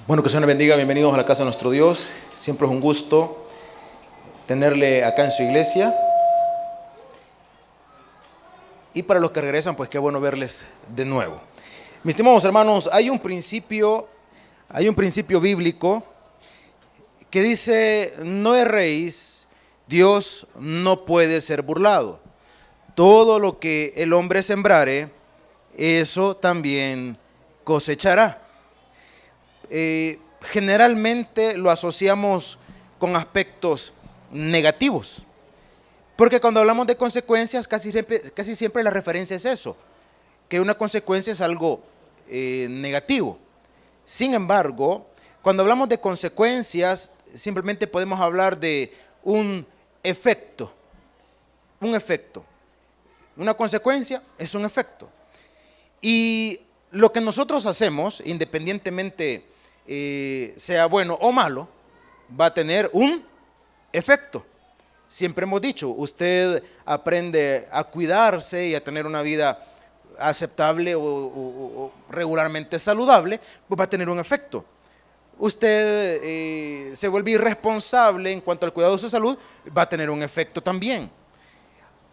Bueno, que el Señor les bendiga, bienvenidos a la casa de nuestro Dios. Siempre es un gusto tenerle acá en su iglesia. Y para los que regresan, pues qué bueno verles de nuevo. Mis estimados hermanos, hay un principio bíblico que dice: no erréis, Dios no puede ser burlado. Todo lo que el hombre sembrare, eso también cosechará. Generalmente lo asociamos con aspectos negativos, porque cuando hablamos de consecuencias casi siempre la referencia es eso, que una consecuencia es algo negativo. Sin embargo, cuando hablamos de consecuencias simplemente podemos hablar de un efecto. Una consecuencia es un efecto, y lo que nosotros hacemos, independientemente sea bueno o malo, va a tener un efecto. Siempre hemos dicho, usted aprende a cuidarse y a tener una vida aceptable o regularmente saludable, pues va a tener un efecto. Usted se vuelve irresponsable en cuanto al cuidado de su salud, va a tener un efecto también.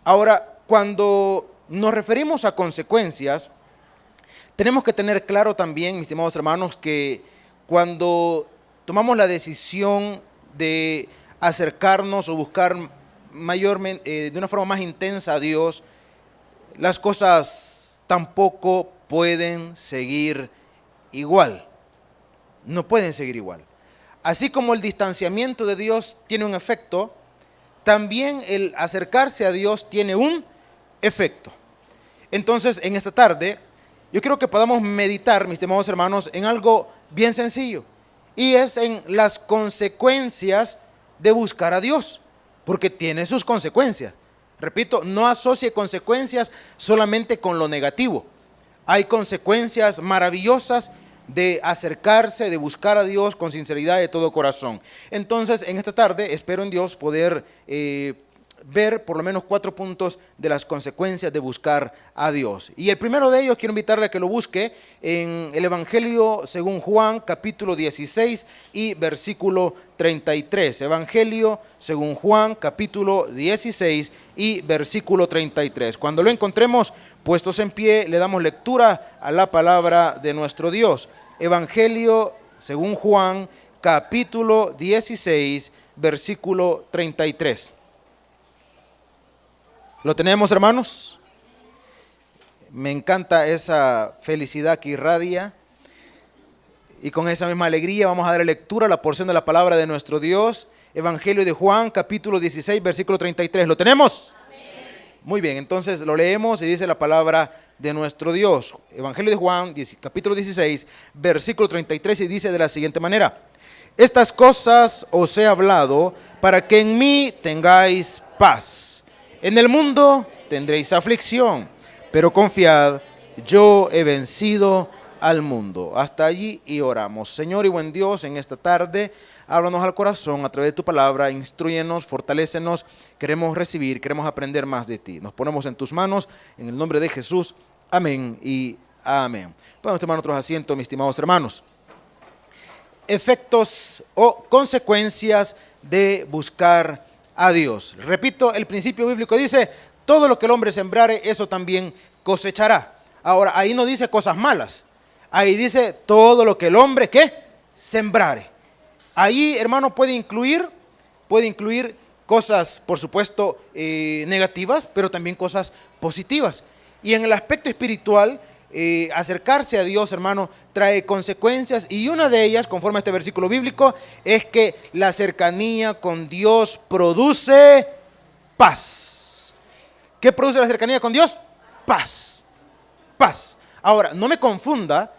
Ahora, cuando nos referimos a consecuencias, tenemos que tener claro también, mis estimados hermanos, que cuando tomamos la decisión de acercarnos o buscar mayormente, de una forma más intensa a Dios, las cosas tampoco pueden seguir igual. No pueden seguir igual. Así como el distanciamiento de Dios tiene un efecto, también el acercarse a Dios tiene un efecto. Entonces, en esta tarde, yo quiero que podamos meditar, mis estimados hermanos, en algo bien sencillo, y es en las consecuencias de buscar a Dios, porque tiene sus consecuencias. Repito, no asocie consecuencias solamente con lo negativo. Hay consecuencias maravillosas de acercarse, de buscar a Dios con sinceridad de todo corazón. Entonces, en esta tarde espero en Dios poder ver por lo menos 4 puntos de las consecuencias de buscar a Dios. Y el primero de ellos quiero invitarle a que lo busque en el Evangelio según Juan, capítulo 16 y versículo 33. Evangelio según Juan, capítulo 16 y versículo 33. Cuando lo encontremos, puestos en pie, le damos lectura a la palabra de nuestro Dios. Evangelio según Juan, capítulo 16, versículo 33. ¿Lo tenemos, hermanos? Me encanta esa felicidad que irradia. Y con esa misma alegría vamos a dar lectura a la porción de la palabra de nuestro Dios. Evangelio de Juan, capítulo 16, versículo 33. ¿Lo tenemos? Amén. Muy bien, entonces lo leemos y dice la palabra de nuestro Dios. Evangelio de Juan, capítulo 16, versículo 33, y dice de la siguiente manera: estas cosas os he hablado para que en mí tengáis paz. En el mundo tendréis aflicción, pero confiad, yo he vencido al mundo. Hasta allí y oramos. Señor y buen Dios, en esta tarde, háblanos al corazón a través de tu palabra, instrúyenos, fortalécenos. Queremos recibir, queremos aprender más de ti. Nos ponemos en tus manos, en el nombre de Jesús. Amén y amén. Podemos tomar otros asientos, mis estimados hermanos. Efectos o consecuencias de buscar a Dios. Repito, el principio bíblico dice: todo lo que el hombre sembrare, eso también cosechará. Ahora, ahí no dice cosas malas, ahí dice todo lo que el hombre, ¿qué? Sembrare. Ahí, hermano, puede incluir cosas, por supuesto, negativas, pero también cosas positivas. Y en el aspecto espiritual, acercarse a Dios, hermano, trae consecuencias, y una de ellas, conforme a este versículo bíblico, es que la cercanía con Dios produce paz. ¿Qué produce la cercanía con Dios? Paz. Paz. Ahora, no me confunda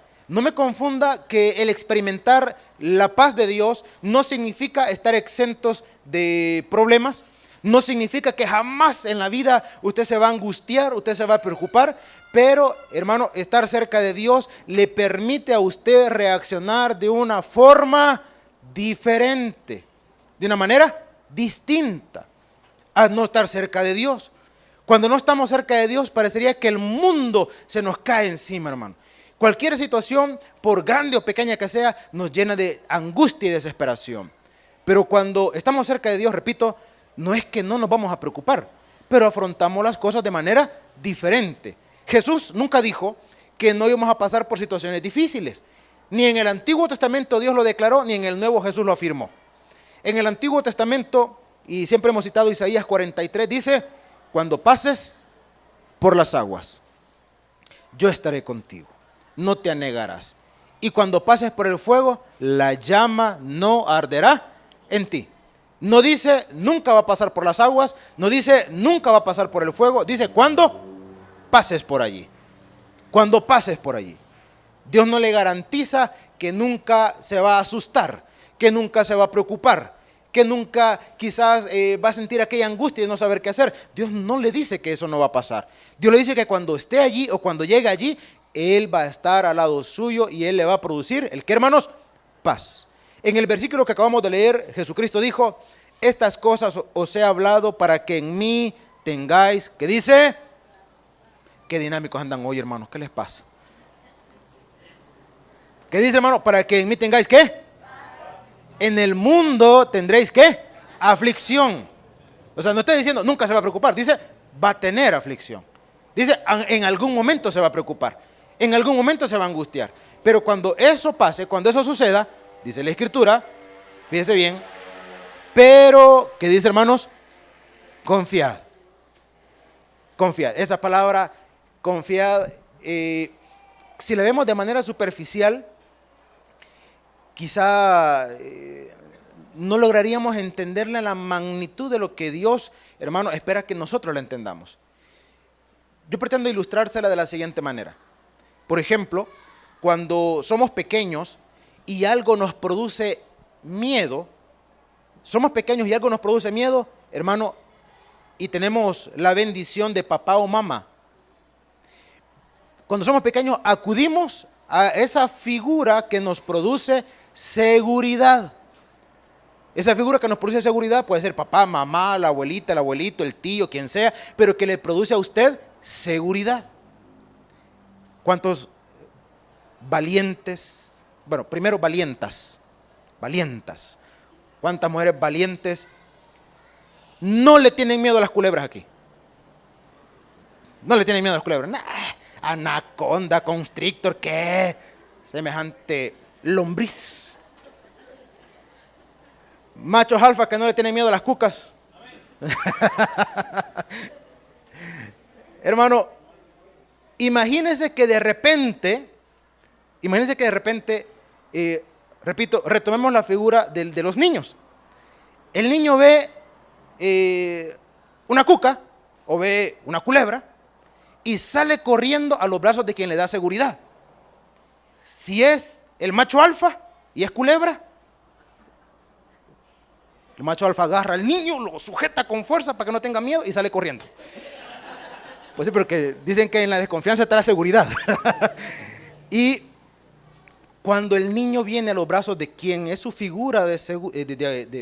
que el experimentar la paz de Dios no significa estar exentos de problemas. No significa que jamás en la vida usted se va a angustiar, usted se va a preocupar, pero, hermano, estar cerca de Dios le permite a usted reaccionar de una forma diferente, de una manera distinta a no estar cerca de Dios. Cuando no estamos cerca de Dios, parecería que el mundo se nos cae encima, hermano. Cualquier situación, por grande o pequeña que sea, nos llena de angustia y desesperación. Pero cuando estamos cerca de Dios, repito, no es que no nos vamos a preocupar, pero afrontamos las cosas de manera diferente. Jesús nunca dijo que no íbamos a pasar por situaciones difíciles. Ni en el Antiguo Testamento Dios lo declaró, ni en el Nuevo Jesús lo afirmó. En el Antiguo Testamento, y siempre hemos citado Isaías 43, dice: cuando pases por las aguas, yo estaré contigo, no te anegarás. Y cuando pases por el fuego, la llama no arderá en ti. No dice nunca va a pasar por las aguas, no dice nunca va a pasar por el fuego, dice cuando pases por allí. Cuando pases por allí. Dios no le garantiza que nunca se va a asustar, que nunca se va a preocupar, que nunca quizás va a sentir aquella angustia de no saber qué hacer. Dios no le dice que eso no va a pasar. Dios le dice que cuando esté allí o cuando llegue allí, Él va a estar al lado suyo y Él le va a producir, ¿el qué, hermanos? Paz. En el versículo que acabamos de leer, Jesucristo dijo: estas cosas os he hablado para que en mí tengáis, ¿qué dice? Qué dinámicos andan hoy, hermanos, ¿qué les pasa? ¿Qué dice, hermano? Para que en mí tengáis, ¿qué? En el mundo tendréis, ¿qué? Aflicción. O sea, no está diciendo nunca se va a preocupar, dice va a tener aflicción. Dice en algún momento se va a preocupar, en algún momento se va a angustiar. Pero cuando eso pase, cuando eso suceda, dice la Escritura, fíjese bien, pero, ¿qué dice, hermanos? Confiad. Confiad. Esa palabra, confiad, si la vemos de manera superficial, quizá no lograríamos entenderle la magnitud de lo que Dios, hermano, espera que nosotros la entendamos. Yo pretendo ilustrársela de la siguiente manera. Por ejemplo, cuando somos pequeños y algo nos produce miedo, somos pequeños y algo nos produce miedo, hermano, y tenemos la bendición de papá o mamá. Cuando somos pequeños acudimos a esa figura que nos produce seguridad. Esa figura que nos produce seguridad puede ser papá, mamá, la abuelita, el abuelito, el tío, quien sea, pero que le produce a usted seguridad. ¿Cuántos valientes? Bueno, primero valientas. ¿Cuántas mujeres valientes no le tienen miedo a las culebras aquí? No le tienen miedo a las culebras. Nah, anaconda, constrictor, ¿qué? Semejante lombriz. Machos alfa que no le tienen miedo a las cucas. Hermano, imagínense que de repente, repito, retomemos la figura de los niños. El niño ve una cuca o ve una culebra y sale corriendo a los brazos de quien le da seguridad. Si es el macho alfa y es culebra, el macho alfa agarra al niño, lo sujeta con fuerza para que no tenga miedo y sale corriendo. Pues sí, porque dicen que en la desconfianza está la seguridad. Y cuando el niño viene a los brazos de quien es su figura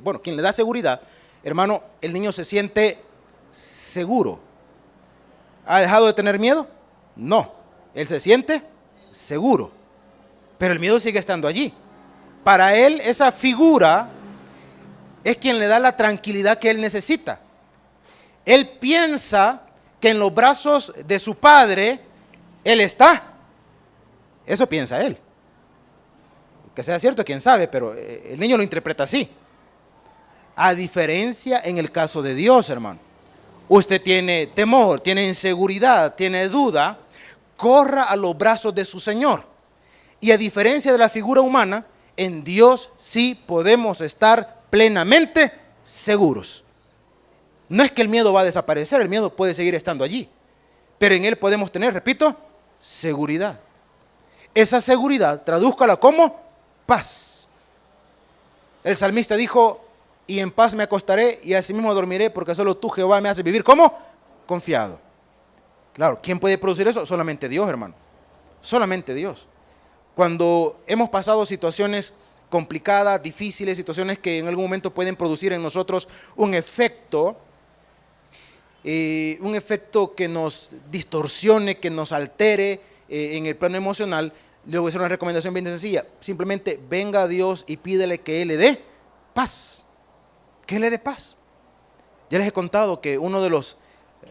bueno, quien le da seguridad, hermano, el niño se siente seguro. ¿Ha dejado de tener miedo? No, él se siente seguro, pero el miedo sigue estando allí. Para él esa figura es quien le da la tranquilidad que él necesita. Él piensa que en los brazos de su padre él está. Eso piensa él. Que sea cierto, quién sabe, pero el niño lo interpreta así. A diferencia en el caso de Dios, hermano. Usted tiene temor, tiene inseguridad, tiene duda, corra a los brazos de su Señor. Y a diferencia de la figura humana, en Dios sí podemos estar plenamente seguros. No es que el miedo va a desaparecer, el miedo puede seguir estando allí, pero en Él podemos tener, repito, seguridad. Esa seguridad, tradúzcala como paz. El salmista dijo: y en paz me acostaré y asimismo dormiré, porque solo tú, Jehová, me haces vivir como confiado. Claro, ¿quién puede producir eso? Solamente Dios, hermano. Solamente Dios. Cuando hemos pasado situaciones complicadas, difíciles, situaciones que en algún momento pueden producir en nosotros un efecto que nos distorsione, que nos altere en el plano emocional, Le voy a hacer una recomendación bien sencilla. Simplemente venga a Dios y pídele que Él le dé paz. Que Él le dé paz. Ya les he contado que uno de los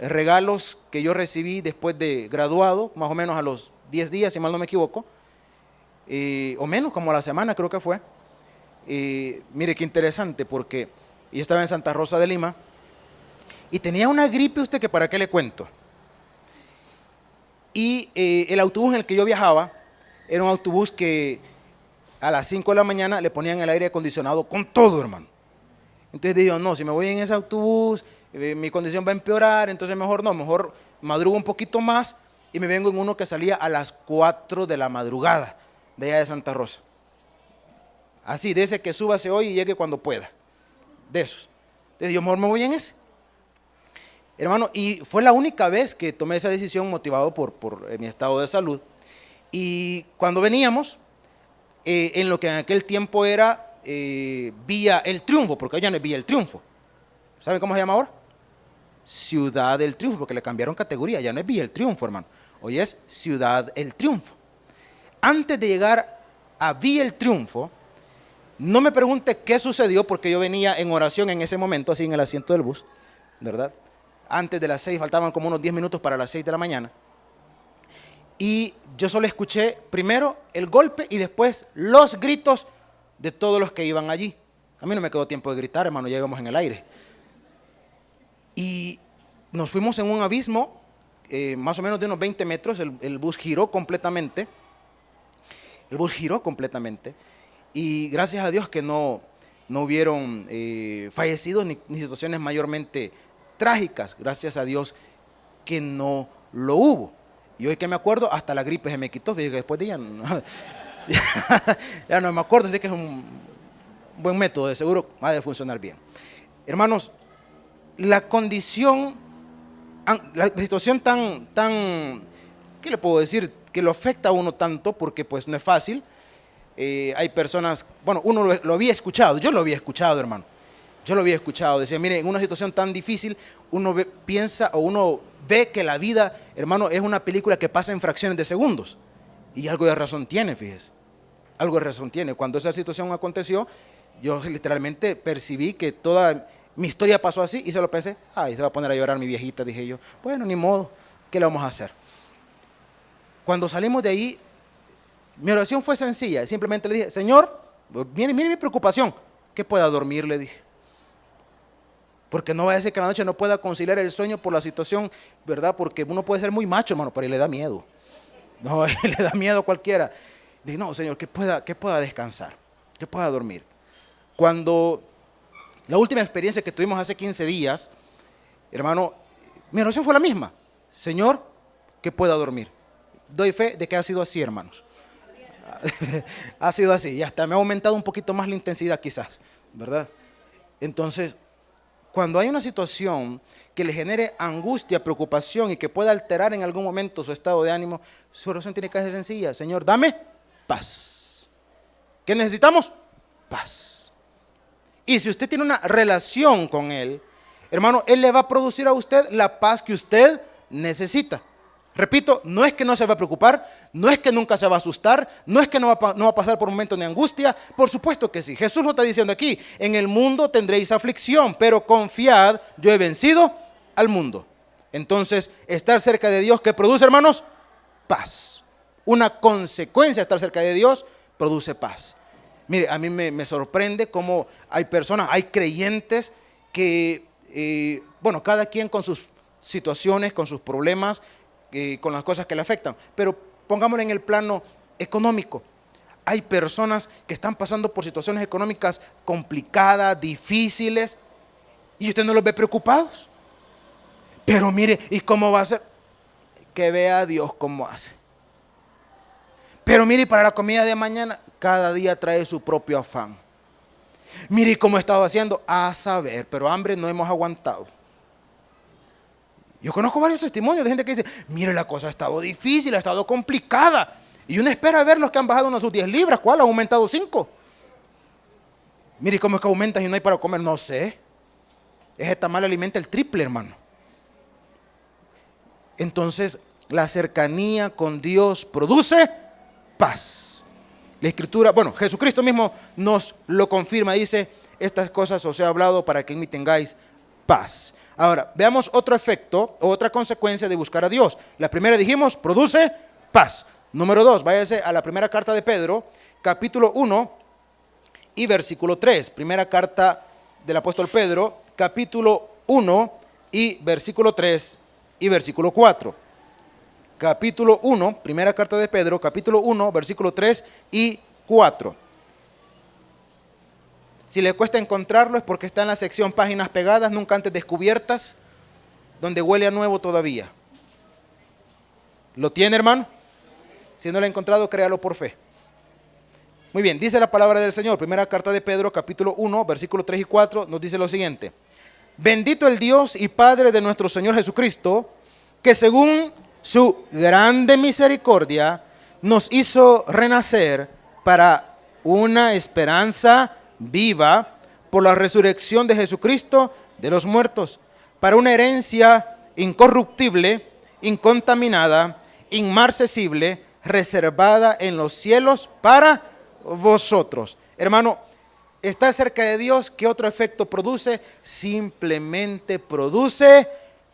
regalos que yo recibí después de graduado, más o menos a los 10 días, si mal no me equivoco, o menos, como a la semana creo que fue. Mire qué interesante, porque yo estaba en Santa Rosa de Lima y tenía una gripe, usted, que para qué le cuento. Y el autobús en el que yo viajaba era un autobús que a las 5 de la mañana le ponían el aire acondicionado con todo, hermano. Entonces dije, no, si me voy en ese autobús, mi condición va a empeorar, entonces mejor no, mejor madrugo un poquito más y me vengo en uno que salía a las 4 de la madrugada de allá de Santa Rosa. Así, de ese que súbase hoy y llegue cuando pueda. De esos. Entonces yo mejor me voy en ese. Hermano, y fue la única vez que tomé esa decisión motivado por mi estado de salud. Y cuando veníamos, en lo que en aquel tiempo era Vía El Triunfo, porque ya no es Vía El Triunfo. ¿Saben cómo se llama ahora? Ciudad del Triunfo, porque le cambiaron categoría, ya no es Vía El Triunfo, hermano. Hoy es Ciudad El Triunfo. Antes de llegar a Vía El Triunfo, no me pregunte qué sucedió, porque yo venía en oración en ese momento, así en el asiento del bus, ¿verdad? Antes de las 6, faltaban como unos 10 minutos para las 6 de la mañana. Y yo solo escuché primero el golpe y después los gritos de todos los que iban allí. A mí no me quedó tiempo de gritar, hermano, ya íbamos en el aire. Y nos fuimos en un abismo, más o menos de unos 20 metros, el bus giró completamente. El bus giró completamente. Y gracias a Dios que no hubieron fallecidos ni situaciones mayormente trágicas. Gracias a Dios que no lo hubo. Y hoy que me acuerdo, hasta la gripe se me quitó. Fíjate que después de ella ya no me acuerdo, así que es un buen método, de seguro ha de funcionar bien. Hermanos, la condición, la situación tan, ¿qué le puedo decir? Que lo afecta a uno tanto, porque pues no es fácil. Hay personas, bueno, uno lo había escuchado, yo lo había escuchado, hermano. Yo lo había escuchado, decía, mire, en una situación tan difícil, uno piensa o uno ve que la vida, hermano, es una película que pasa en fracciones de segundos. Y algo de razón tiene, fíjese. Algo de razón tiene. Cuando esa situación aconteció, yo literalmente percibí que toda mi historia pasó así y se lo pensé, ay, se va a poner a llorar mi viejita, dije yo. Bueno, ni modo, ¿qué le vamos a hacer? Cuando salimos de ahí, mi oración fue sencilla. Simplemente le dije, Señor, mire mi preocupación, que pueda dormir, le dije. Porque no vaya a ser que la noche no pueda conciliar el sueño por la situación, ¿verdad? Porque uno puede ser muy macho, hermano, pero le da miedo. No, le da miedo a cualquiera. Le dije, no, Señor, que pueda descansar, que pueda dormir. Cuando la última experiencia que tuvimos hace 15 días, hermano, mi oración fue la misma. Señor, que pueda dormir. Doy fe de que ha sido así, hermanos. Ha sido así, y hasta me ha aumentado un poquito más la intensidad quizás, ¿verdad? Entonces, cuando hay una situación que le genere angustia, preocupación y que pueda alterar en algún momento su estado de ánimo, su oración tiene que ser sencilla. Señor, dame paz. ¿Qué necesitamos? Paz. Y si usted tiene una relación con Él, hermano, Él le va a producir a usted la paz que usted necesita. Repito, no es que no se va a preocupar, no es que nunca se va a asustar, no es que no va a pasar por un momento de angustia, por supuesto que sí. Jesús lo está diciendo aquí, en el mundo tendréis aflicción, pero confiad, yo he vencido al mundo. Entonces, estar cerca de Dios, ¿qué produce, hermanos? Paz. Una consecuencia de estar cerca de Dios produce paz. Mire, a mí me sorprende cómo hay personas, hay creyentes que, bueno, cada quien con sus situaciones, con sus problemas, con las cosas que le afectan, pero pongámoslo en el plano económico. Hay personas que están pasando por situaciones económicas complicadas, difíciles, y usted no los ve preocupados. Pero mire, ¿y cómo va a ser? Que vea a Dios cómo hace. Pero mire, para la comida de mañana, cada día trae su propio afán. Mire, ¿cómo he estado haciendo? A saber, pero hambre no hemos aguantado. Yo conozco varios testimonios de gente que dice, mire, la cosa ha estado difícil, ha estado complicada. Y uno espera ver los que han bajado unos sus 10 libras, ¿cuál? Han aumentado 5. Mire, ¿cómo es que aumentan y no hay para comer? No sé. Ese tamal alimenta el triple, hermano. Entonces, la cercanía con Dios produce paz. La Escritura, bueno, Jesucristo mismo nos lo confirma, dice, estas cosas os he hablado para que en mí tengáis paz. Ahora, veamos otro efecto o otra consecuencia de buscar a Dios. La primera dijimos, produce paz. Número 2, váyase a la primera carta de Pedro, capítulo 1 y versículo 3. Primera carta del apóstol Pedro, capítulo 1 y versículo 3 y versículo 4. Capítulo 1, primera carta de Pedro, capítulo 1, versículo 3 y 4. Si le cuesta encontrarlo es porque está en la sección páginas pegadas, nunca antes descubiertas, donde huele a nuevo todavía. ¿Lo tiene, hermano? Si no lo ha encontrado, créalo por fe. Muy bien, dice la palabra del Señor. Primera carta de Pedro, capítulo 1, versículo 3 y 4, nos dice lo siguiente. Bendito el Dios y Padre de nuestro Señor Jesucristo, que según su grande misericordia nos hizo renacer para una esperanza viva por la resurrección de Jesucristo de los muertos, para una herencia incorruptible, incontaminada, inmarcesible, reservada en los cielos para vosotros. Hermano, estar cerca de Dios, ¿qué otro efecto produce? Simplemente produce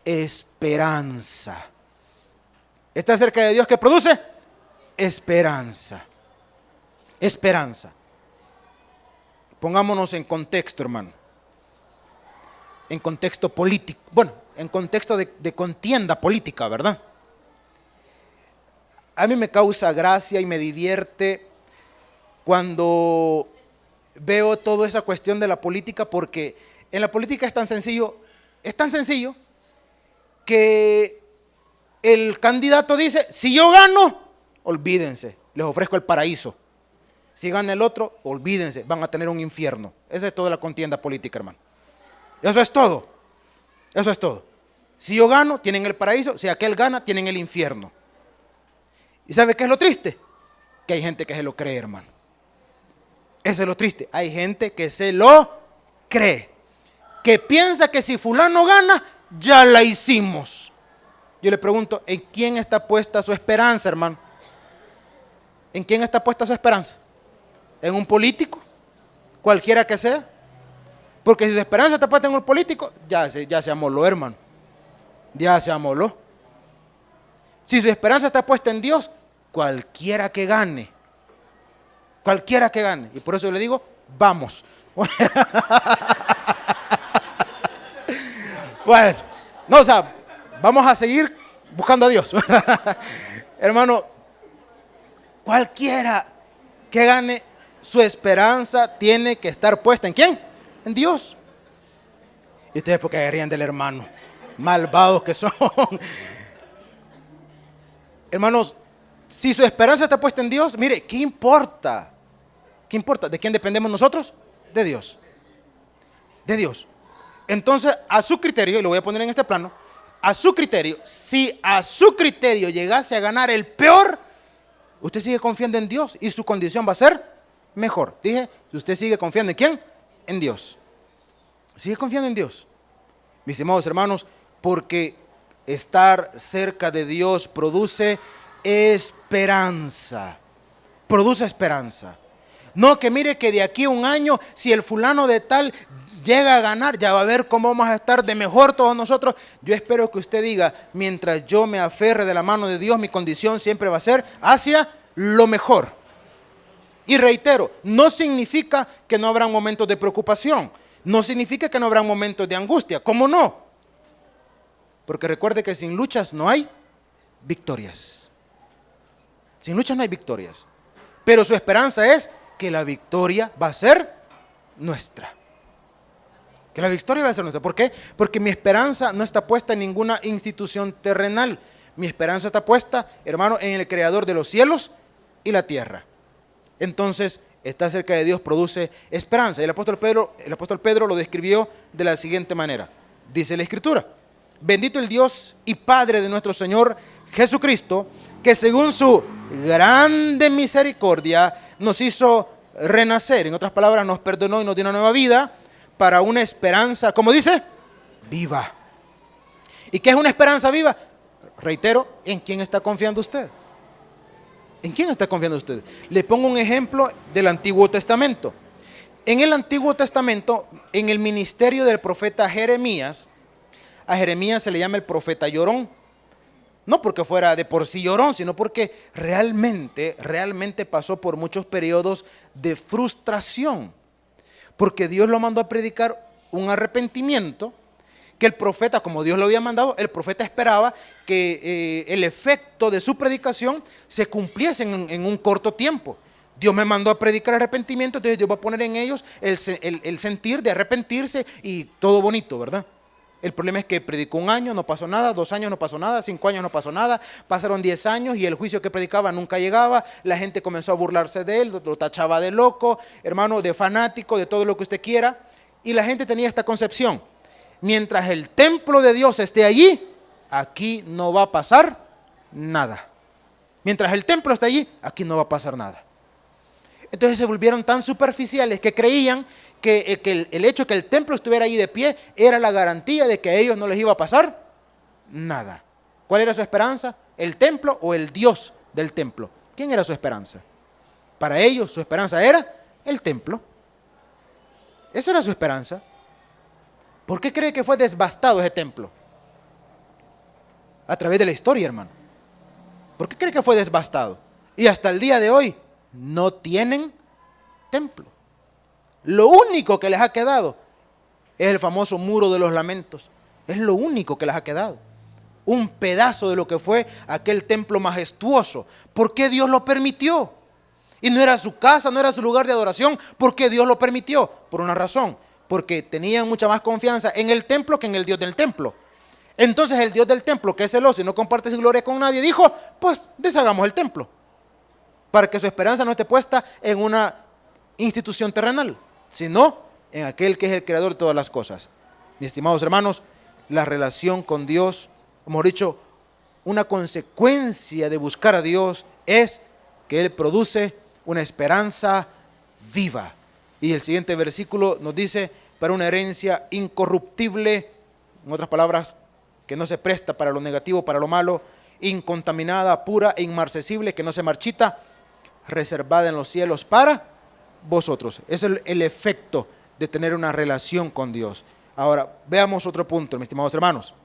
esperanza. Estar cerca de Dios, ¿qué produce? Esperanza. Esperanza. Pongámonos en contexto, hermano. En contexto político. Bueno, en contexto de contienda política, ¿verdad? A mí me causa gracia y me divierte cuando veo toda esa cuestión de la política, porque en la política es tan sencillo que el candidato dice, si yo gano, olvídense, les ofrezco el paraíso. Si gana el otro, olvídense, van a tener un infierno. Esa es toda la contienda política, hermano. Eso es todo. Eso es todo. Si yo gano, tienen el paraíso. Si aquel gana, tienen el infierno. ¿Y sabe qué es lo triste? Que hay gente que se lo cree, hermano. Eso es lo triste. Hay gente que se lo cree. Que piensa que si fulano gana, ya la hicimos. Yo le pregunto, ¿en quién está puesta su esperanza, hermano? ¿En quién está puesta su esperanza? ¿En un político? Cualquiera que sea. Porque si su esperanza está puesta en un político, ya se amoló, hermano. Ya se amoló. Si su esperanza está puesta en Dios, cualquiera que gane. Cualquiera que gane. Y por eso yo le digo, vamos. Bueno, no, o sea, vamos a seguir buscando a Dios. Hermano, cualquiera que gane, su esperanza tiene que estar puesta ¿en quién? En Dios. Y ustedes porque ríen del hermano, malvados que son. Hermanos, si su esperanza está puesta en Dios, mire, ¿qué importa? ¿Qué importa? ¿De quién dependemos nosotros? De Dios. De Dios. Entonces, a su criterio, y lo voy a poner en este plano, a su criterio, si a su criterio llegase a ganar el peor, usted sigue confiando en Dios y su condición va a ser mejor. Dije, si usted sigue confiando en ¿quién? En Dios. Sigue confiando en Dios. Mis estimados hermanos, porque estar cerca de Dios produce esperanza. Produce esperanza. No que mire que de aquí a un año, si el fulano de tal llega a ganar, ya va a ver cómo vamos a estar de mejor todos nosotros. Yo espero que usted diga, mientras yo me aferre de la mano de Dios, mi condición siempre va a ser hacia lo mejor. Y reitero, no significa que no habrá momentos de preocupación, no significa que no habrá momentos de angustia, ¿cómo no? Porque recuerde que sin luchas no hay victorias. Sin luchas no hay victorias. Pero su esperanza es que la victoria va a ser nuestra. Que la victoria va a ser nuestra. ¿Por qué? Porque mi esperanza no está puesta en ninguna institución terrenal. Mi esperanza está puesta, hermano, en el Creador de los cielos y la tierra. Entonces, estar cerca de Dios produce esperanza. Y el apóstol Pedro lo describió de la siguiente manera. Dice la Escritura: bendito el Dios y Padre de nuestro Señor Jesucristo, que según su grande misericordia nos hizo renacer. En otras palabras, nos perdonó y nos dio una nueva vida para una esperanza, ¿cómo dice? Viva. ¿Y qué es una esperanza viva? Reitero, ¿en quién está confiando usted? ¿En quién está confiando usted? Le pongo un ejemplo del Antiguo Testamento. En el Antiguo Testamento, en el ministerio del profeta Jeremías, a Jeremías se le llama el profeta llorón. No porque fuera de por sí llorón, sino porque realmente pasó por muchos periodos de frustración. Porque Dios lo mandó a predicar un arrepentimiento que el profeta, como Dios lo había mandado, el profeta esperaba que el efecto de su predicación se cumpliese en un corto tiempo. Dios me mandó a predicar arrepentimiento, entonces Dios va a poner en ellos el sentir de arrepentirse y todo bonito, ¿verdad? El problema es que predicó 1 año, no pasó nada, 2 años no pasó nada, 5 años no pasó nada, pasaron 10 años y el juicio que predicaba nunca llegaba, la gente comenzó a burlarse de él, lo tachaba de loco, hermano, de fanático, de todo lo que usted quiera, y la gente tenía esta concepción: mientras el templo de Dios esté allí, aquí no va a pasar nada. Mientras el templo esté allí, aquí no va a pasar nada. Entonces se volvieron tan superficiales que creían que el hecho de que el templo estuviera ahí de pie era la garantía de que a ellos no les iba a pasar nada. ¿Cuál era su esperanza? ¿El templo o el Dios del templo? ¿Quién era su esperanza? Para ellos su esperanza era el templo. Esa era su esperanza. ¿Por qué cree que fue devastado ese templo? A través de la historia, hermano. ¿Por qué cree que fue devastado? Y hasta el día de hoy no tienen templo. Lo único que les ha quedado es el famoso muro de los lamentos. Es lo único que les ha quedado. Un pedazo de lo que fue aquel templo majestuoso. ¿Por qué Dios lo permitió? Y no era su casa, no era su lugar de adoración. ¿Por qué Dios lo permitió? Por una razón. Porque tenían mucha más confianza en el templo que en el Dios del templo. Entonces el Dios del templo, que es celoso y no comparte su gloria con nadie, dijo: pues deshagamos el templo, para que su esperanza no esté puesta en una institución terrenal, sino en aquel que es el creador de todas las cosas. Mis estimados hermanos, la relación con Dios, como he dicho, una consecuencia de buscar a Dios es que Él produce una esperanza viva. Y el siguiente versículo nos dice: para una herencia incorruptible, en otras palabras, que no se presta para lo negativo, para lo malo, incontaminada, pura e inmarcesible, que no se marchita, reservada en los cielos para vosotros. Ese es el efecto de tener una relación con Dios. Ahora, veamos otro punto, mis estimados hermanos.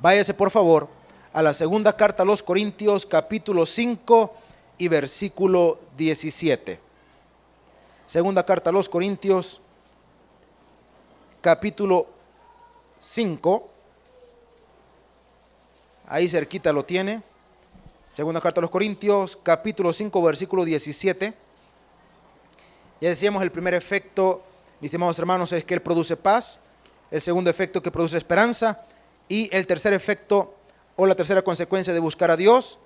Váyase por favor a la segunda carta a los Corintios, capítulo 5 y versículo 17. Segunda carta a los Corintios, capítulo 5. Ahí cerquita lo tiene. Segunda carta a los Corintios, capítulo 5, versículo 17. Ya decíamos, el primer efecto, mis estimados hermanos, es que Él produce paz. El segundo efecto, que produce esperanza. Y el tercer efecto, o la tercera consecuencia de buscar a Dios,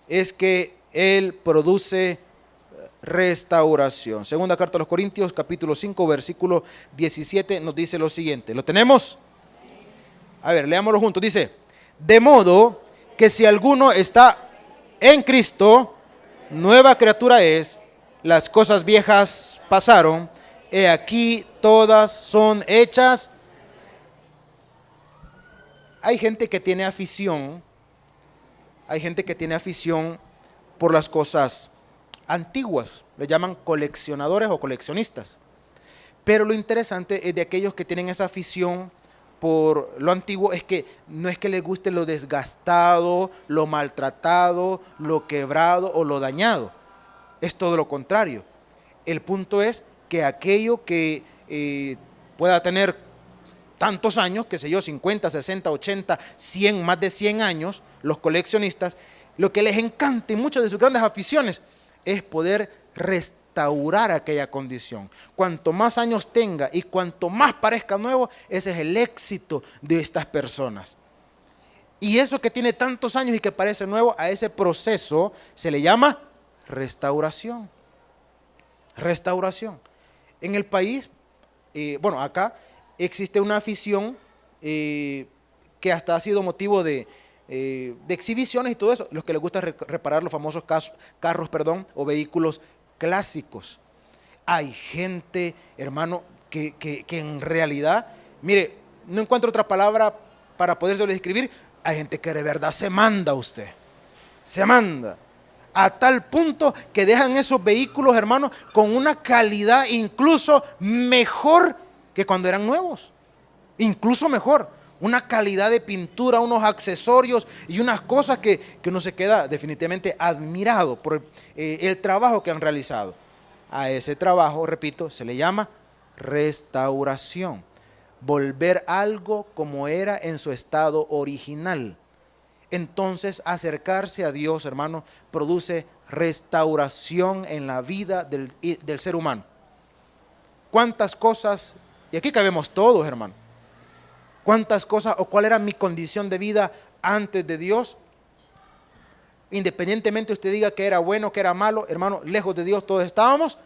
es que Él produce restauración. Segunda carta a los Corintios, capítulo 5, versículo 17, nos dice lo siguiente. ¿Lo tenemos? A ver, leámoslo juntos. Dice: de modo que si alguno está en Cristo, nueva criatura es, las cosas viejas pasaron, he aquí todas son hechas. Hay gente que tiene afición por las cosas antiguas, le llaman coleccionadores o coleccionistas. Pero lo interesante es de aquellos que tienen esa afición por lo antiguo, es que no es que les guste lo desgastado, lo maltratado, lo quebrado o lo dañado. Es todo lo contrario. El punto es que aquello que pueda tener tantos años, qué sé yo, 50, 60, 80, 100, más de 100 años, los coleccionistas, lo que les encanta y muchas de sus grandes aficiones es poder restaurar aquella condición. Cuanto más años tenga y cuanto más parezca nuevo, ese es el éxito de estas personas. Y eso que tiene tantos años y que parece nuevo, a ese proceso se le llama restauración. Restauración. En el país, acá existe una afición que hasta ha sido motivo de exhibiciones y todo eso, los que les gusta reparar los famosos carros o vehículos clásicos. Hay gente, hermano, que en realidad, mire, no encuentro otra palabra para podérselo describir. Hay gente que de verdad se manda a usted, se manda. a tal punto que dejan esos vehículos, hermanos, con una calidad incluso mejor que cuando eran nuevos. Incluso mejor. Una calidad de pintura, unos accesorios y unas cosas que uno se queda definitivamente admirado por el trabajo que han realizado. A ese trabajo, repito, se le llama restauración. Volver algo como era en su estado original. Entonces, acercarse a Dios, hermano, produce restauración en la vida del ser humano. ¿Cuántas cosas, y aquí cabemos todos, hermano, cuántas cosas o cuál era mi condición de vida antes de Dios? Independientemente usted diga que era bueno, que era malo, hermano, lejos de Dios todos estábamos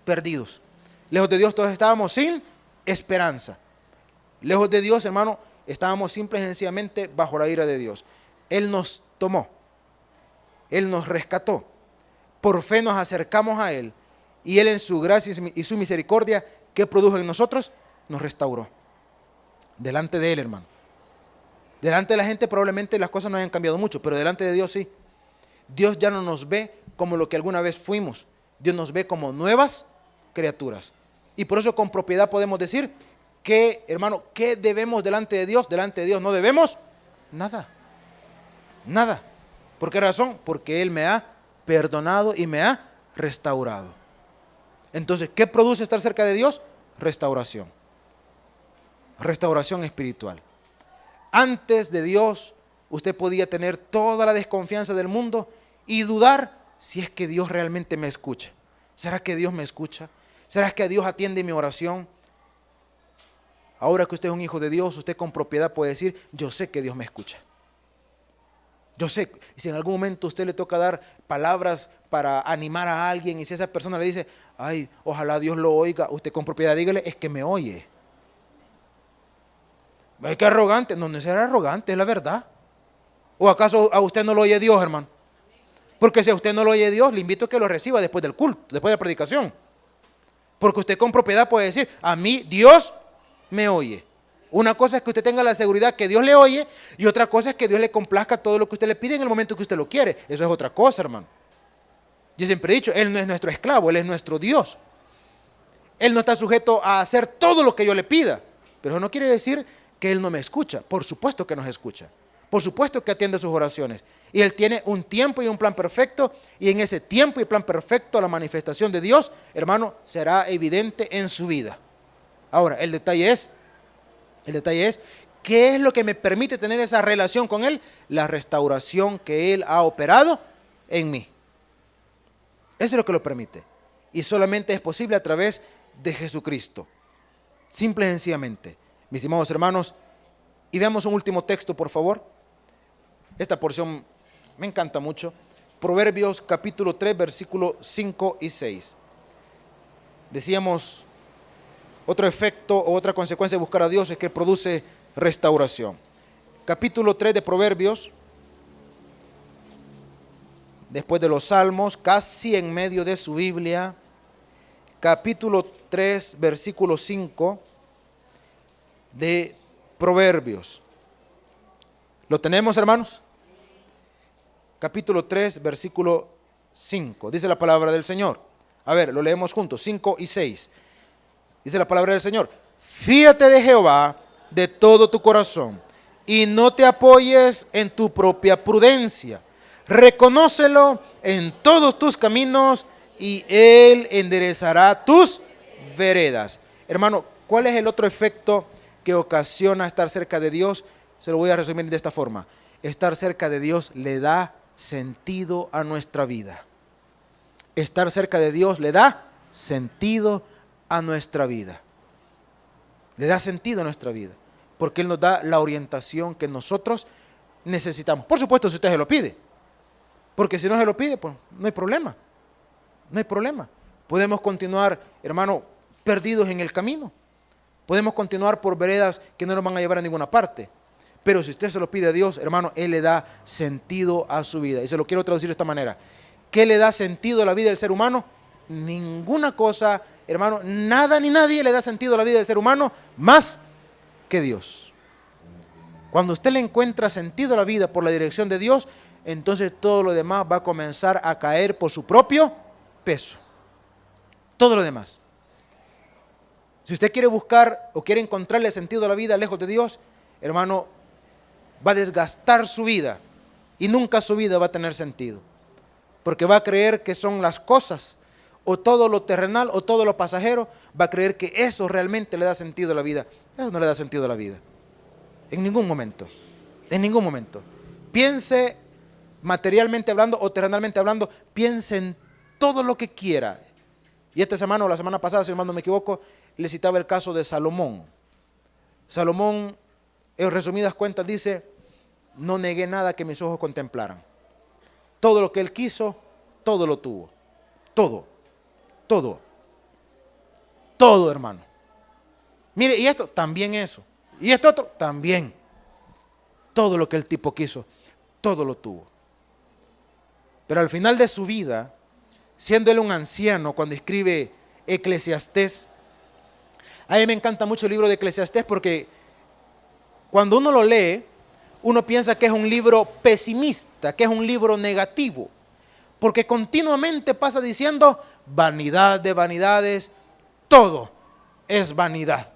perdidos. Lejos de Dios todos estábamos sin esperanza. Lejos de Dios, hermano, estábamos simple y sencillamente bajo la ira de Dios. Él nos tomó, Él nos rescató, por fe nos acercamos a Él y Él en su gracia y su misericordia, ¿qué produjo en nosotros? Nos restauró. Delante de Él, hermano. Delante de la gente probablemente las cosas no hayan cambiado mucho, pero delante de Dios sí. Dios ya no nos ve como lo que alguna vez fuimos. Dios nos ve como nuevas criaturas. Y por eso con propiedad podemos decir que, hermano, ¿qué debemos delante de Dios? Delante de Dios no debemos nada. Nada. ¿Por qué razón? Porque Él me ha perdonado y me ha restaurado. Entonces, ¿qué produce estar cerca de Dios? Restauración. Restauración espiritual. Antes de Dios, usted podía tener toda la desconfianza del mundo y dudar si es que Dios realmente me escucha. ¿Será que Dios me escucha? ¿Será que Dios atiende mi oración? Ahora que usted es un hijo de Dios, usted con propiedad puede decir, yo sé que Dios me escucha. Yo sé, y si en algún momento usted le toca dar palabras para animar a alguien y si esa persona le dice, ay, ojalá Dios lo oiga, usted con propiedad dígale, es que me oye. Ay, qué arrogante. No, no es ser arrogante, es la verdad. ¿O acaso a usted no lo oye Dios, hermano? Porque si a usted no lo oye Dios, le invito a que lo reciba después del culto, después de la predicación. Porque usted con propiedad puede decir, a mí Dios me oye. Una cosa es que usted tenga la seguridad que Dios le oye y otra cosa es que Dios le complazca todo lo que usted le pide en el momento que usted lo quiere. Eso es otra cosa, hermano. Yo siempre he dicho, Él no es nuestro esclavo, Él es nuestro Dios. Él no está sujeto a hacer todo lo que yo le pida. Pero eso no quiere decir que Él no me escucha. Por supuesto que nos escucha. Por supuesto que atiende sus oraciones. Y Él tiene un tiempo y un plan perfecto. Y en ese tiempo y plan perfecto, la manifestación de Dios, hermano, será evidente en su vida. Ahora, el detalle es, ¿qué es lo que me permite tener esa relación con Él? La restauración que Él ha operado en mí. Eso es lo que lo permite. Y solamente es posible a través de Jesucristo. Simple y sencillamente. Mis estimados hermanos, y veamos un último texto, por favor. Esta porción me encanta mucho. Proverbios capítulo 3, versículos 5 y 6. Decíamos, otro efecto o otra consecuencia de buscar a Dios es que produce restauración. Capítulo 3 de Proverbios, después de los Salmos, casi en medio de su Biblia, capítulo 3, versículo 5 de Proverbios. ¿Lo tenemos, hermanos? Capítulo 3, versículo 5. Dice la palabra del Señor. A ver, lo leemos juntos, 5 y 6. Dice la palabra del Señor. Fíate de Jehová de todo tu corazón y no te apoyes en tu propia prudencia. Reconócelo en todos tus caminos y Él enderezará tus veredas. Hermano, ¿cuál es el otro efecto que ocasiona estar cerca de Dios? Se lo voy a resumir de esta forma. Estar cerca de Dios le da sentido a nuestra vida. Estar cerca de Dios le da sentido a nuestra vida. Le da sentido a nuestra vida. Porque Él nos da la orientación que nosotros necesitamos. Por supuesto, si usted se lo pide. Porque si no se lo pide, pues no hay problema. No hay problema. Podemos continuar, hermano, perdidos en el camino. Podemos continuar por veredas que no nos van a llevar a ninguna parte. Pero si usted se lo pide a Dios, hermano, Él le da sentido a su vida. Y se lo quiero traducir de esta manera. ¿Qué le da sentido a la vida del ser humano? Ninguna cosa, hermano, nada ni nadie le da sentido a la vida del ser humano más que Dios. Cuando usted le encuentra sentido a la vida por la dirección de Dios, entonces todo lo demás va a comenzar a caer por su propio peso. Todo lo demás. Si usted quiere buscar o quiere encontrarle sentido a la vida lejos de Dios, hermano, va a desgastar su vida y nunca su vida va a tener sentido. Porque va a creer que son las cosas, o todo lo terrenal, o todo lo pasajero, va a creer que eso realmente le da sentido a la vida. Eso no le da sentido a la vida. En ningún momento. En ningún momento. Piense materialmente hablando o terrenalmente hablando, piense en todo lo que quiera. Y esta semana o la semana pasada, si no me equivoco, le citaba el caso de Salomón. Salomón, en resumidas cuentas, dice: no negué nada que mis ojos contemplaran. Todo lo que él quiso, todo lo tuvo. Todo, todo, todo, hermano. Mire, y esto, también eso. Y esto otro, también. Todo lo que el tipo quiso, todo lo tuvo. Pero al final de su vida, siendo él un anciano, cuando escribe Eclesiastés, a mí me encanta mucho el libro de Eclesiastés porque cuando uno lo lee, uno piensa que es un libro pesimista, que es un libro negativo, porque continuamente pasa diciendo: vanidad de vanidades, todo es vanidad.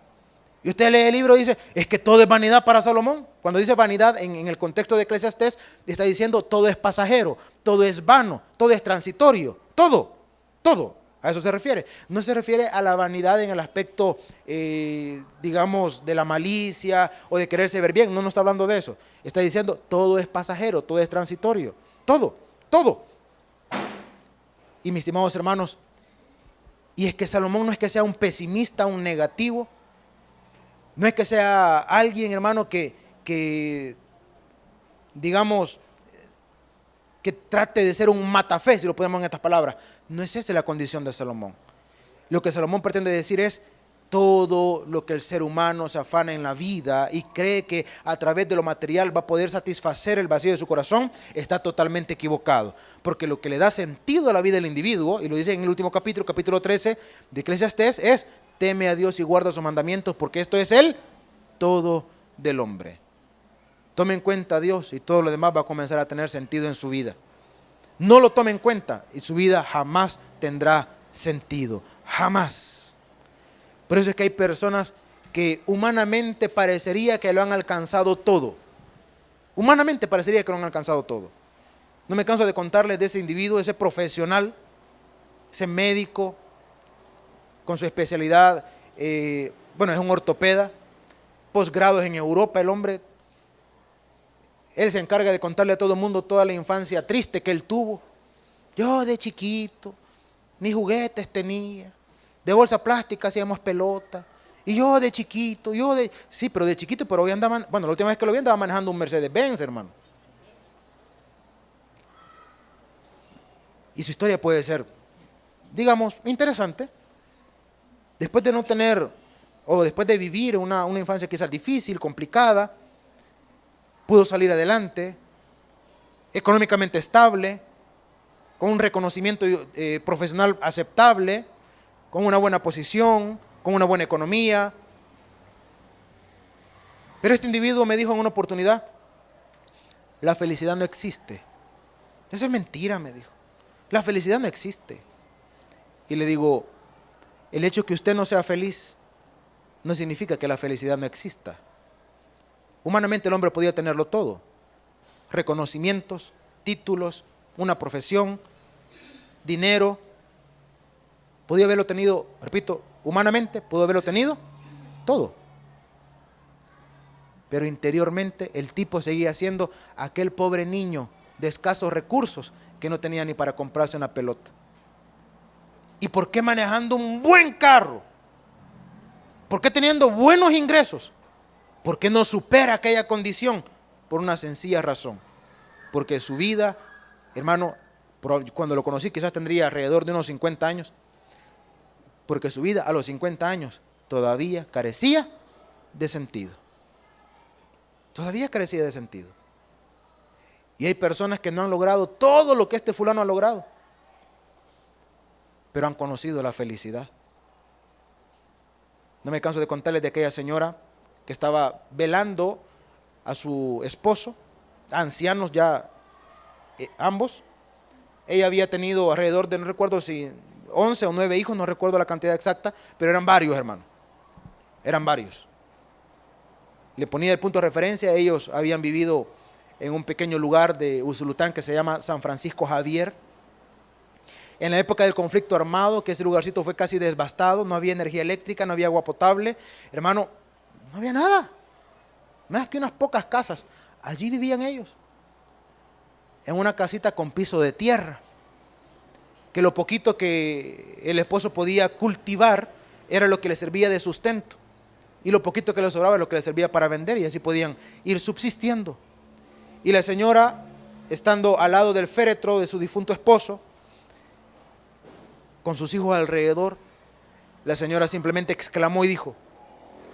Y usted lee el libro y dice: es que todo es vanidad para Salomón. Cuando dice vanidad en el contexto de Eclesiastés, está diciendo todo es pasajero, todo es vano, todo es transitorio, todo, todo. A eso se refiere. No se refiere a la vanidad en el aspecto, digamos, de la malicia o de quererse ver bien. No está hablando de eso. Está diciendo todo es pasajero, todo es transitorio. Todo, todo. Y mis estimados hermanos, y es que Salomón no es que sea un pesimista, un negativo. No es que sea alguien, hermano, que digamos, que trate de ser un matafé, si lo ponemos en estas palabras. No es esa la condición de Salomón. Lo que Salomón pretende decir es: todo lo que el ser humano se afana en la vida y cree que a través de lo material va a poder satisfacer el vacío de su corazón, está totalmente equivocado. Porque lo que le da sentido a la vida del individuo, y lo dice en el último capítulo, capítulo 13 de Eclesiastés, es: teme a Dios y guarda sus mandamientos, porque esto es el todo del hombre. Tome en cuenta a Dios y todo lo demás va a comenzar a tener sentido en su vida. No lo tome en cuenta y su vida jamás tendrá sentido. Jamás. Por eso es que hay personas que humanamente parecería que lo han alcanzado todo. Humanamente parecería que lo han alcanzado todo. No me canso de contarles de ese individuo, ese profesional, ese médico con su especialidad, es un ortopeda, posgrados en Europa, el hombre. Él se encarga de contarle a todo el mundo toda la infancia triste que él tuvo. Yo de chiquito, ni juguetes tenía, de bolsa plástica hacíamos pelota. Y yo de chiquito, sí, pero de chiquito, pero hoy andaban, la última vez que lo vi andaba manejando un Mercedes-Benz, hermano. Y su historia puede ser, digamos, interesante. Después de no tener, o después de vivir una infancia quizás difícil, complicada, pudo salir adelante, económicamente estable, con un reconocimiento profesional aceptable, con una buena posición, con una buena economía. Pero este individuo me dijo en una oportunidad: la felicidad no existe. Eso es mentira, me dijo. La felicidad no existe. Y le digo: el hecho que usted no sea feliz no significa que la felicidad no exista. Humanamente el hombre podía tenerlo todo: reconocimientos, títulos, una profesión, dinero. Podía haberlo tenido, repito, humanamente pudo haberlo tenido todo. Pero interiormente el tipo seguía siendo aquel pobre niño de escasos recursos que no tenía ni para comprarse una pelota. ¿Y por qué manejando un buen carro? ¿Por qué teniendo buenos ingresos? ¿Por qué no supera aquella condición? Por una sencilla razón: porque su vida, hermano, cuando lo conocí quizás tendría alrededor de unos 50 años, porque su vida a los 50 años todavía carecía de sentido. Todavía carecía de sentido. Y hay personas que no han logrado todo lo que este fulano ha logrado, pero han conocido la felicidad. No me canso de contarles de aquella señora que estaba velando a su esposo, ancianos ya ambos. Ella había tenido alrededor de, no recuerdo si 11 o 9 hijos, no recuerdo la cantidad exacta, pero eran varios, hermano. Eran varios. Le ponía el punto de referencia, ellos habían vivido en un pequeño lugar de Usulután que se llama San Francisco Javier. En la época del conflicto armado, que ese lugarcito fue casi devastado, no había energía eléctrica, no había agua potable, hermano, no había nada, más que unas pocas casas. Allí vivían ellos, en una casita con piso de tierra, que lo poquito que el esposo podía cultivar era lo que le servía de sustento, y lo poquito que le sobraba era lo que le servía para vender, y así podían ir subsistiendo. Y la señora, estando al lado del féretro de su difunto esposo, con sus hijos alrededor, la señora simplemente exclamó y dijo: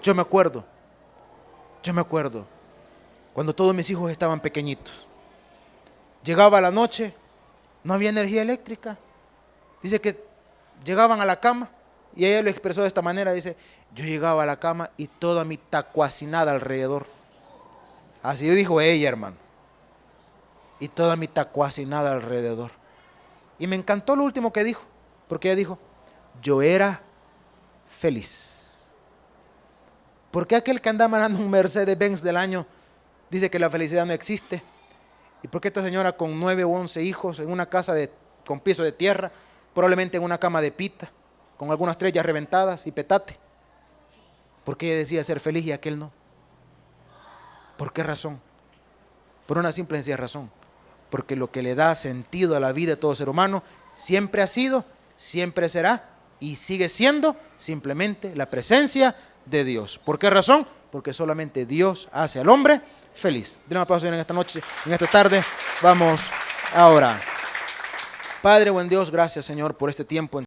yo me acuerdo, cuando todos mis hijos estaban pequeñitos. Llegaba la noche, no había energía eléctrica. Dice que llegaban a la cama, y ella lo expresó de esta manera, dice: yo llegaba a la cama y toda mi tacuacinada alrededor. Así dijo ella, hermano. Y toda mi tacuacinada alrededor. Y me encantó lo último que dijo, porque ella dijo: yo era feliz. ¿Por qué aquel que anda manejando un Mercedes-Benz del año dice que la felicidad no existe? ¿Y por qué esta señora con 9 o 11 hijos en una casa con piso de tierra, probablemente en una cama de pita, con algunas estrellas reventadas y petate? ¿Por qué ella decía ser feliz y aquel no? ¿Por qué razón? Por una simple y sencilla razón. Porque lo que le da sentido a la vida de todo ser humano siempre ha sido, siempre será y sigue siendo simplemente la presencia de Dios. ¿Por qué razón? Porque solamente Dios hace al hombre feliz. Denle un aplauso en esta noche, en esta tarde. Vamos a orar. Padre buen Dios, gracias Señor por este tiempo.